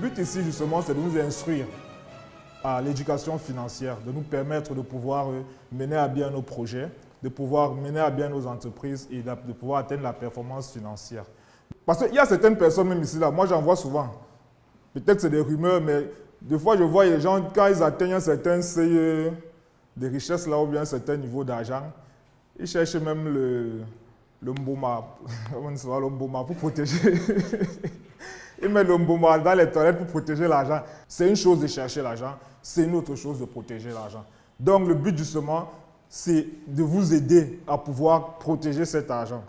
but ici, justement, c'est de nous instruire à l'éducation financière, de nous permettre de pouvoir mener à bien nos projets, de pouvoir mener à bien nos entreprises et de pouvoir atteindre la performance financière. Parce qu'il y a certaines personnes, même ici, là, moi j'en vois souvent. Peut-être c'est des rumeurs, mais des fois je vois les gens, quand ils atteignent un certain seuil de richesse là, ou bien un certain niveau d'argent, ils cherchent même le mboma, le mboma pour protéger. Ils mettent le mboma dans les toilettes pour protéger l'argent. C'est une chose de chercher l'argent, c'est une autre chose de protéger l'argent. Donc le but justement, c'est de vous aider à pouvoir protéger cet argent.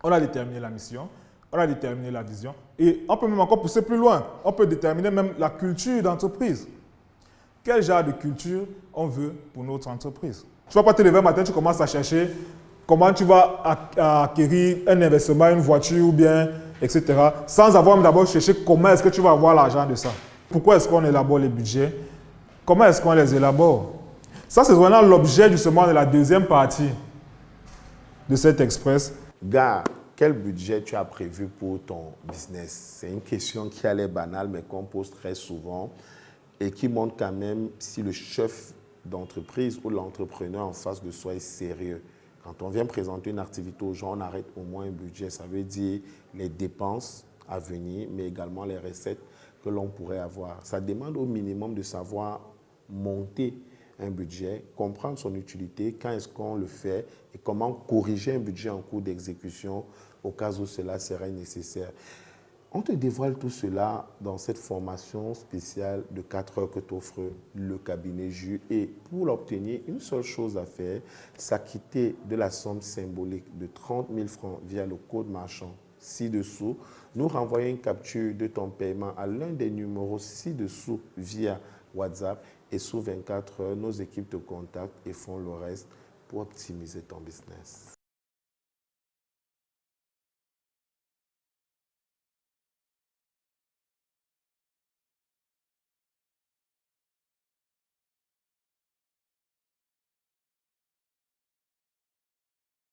On a déterminé la mission, on a déterminé la vision et on peut même encore pousser plus loin. On peut déterminer même la culture d'entreprise. Quel genre de culture on veut pour notre entreprise? Tu ne vas pas te lever un matin, tu commences à chercher comment tu vas acquérir un investissement, une voiture ou bien, etc. Sans avoir d'abord cherché comment est-ce que tu vas avoir l'argent de ça. Pourquoi est-ce qu'on élabore les budgets? Comment est-ce qu'on les élabore? Ça, c'est vraiment l'objet justement de la deuxième partie de cet express. Gars, quel budget tu as prévu pour ton business? C'est une question qui a l'air banale, mais qu'on pose très souvent et qui montre quand même si le chef d'entreprise ou l'entrepreneur en face de soi est sérieux. Quand on vient présenter une activité aux gens, on arrête au moins un budget. Ça veut dire les dépenses à venir, mais également les recettes que l'on pourrait avoir. Ça demande au minimum de savoir monter un budget, comprendre son utilité, quand est-ce qu'on le fait et comment corriger un budget en cours d'exécution au cas où cela serait nécessaire. On te dévoile tout cela dans cette formation spéciale de 4 heures que t'offre le cabinet JU. Et pour l'obtenir, une seule chose à faire, s'acquitter de la somme symbolique de 30 000 francs via le code marchand ci-dessous, nous renvoyer une capture de ton paiement à l'un des numéros ci-dessous via WhatsApp et sous 24 heures, nos équipes te contactent et font le reste pour optimiser ton business.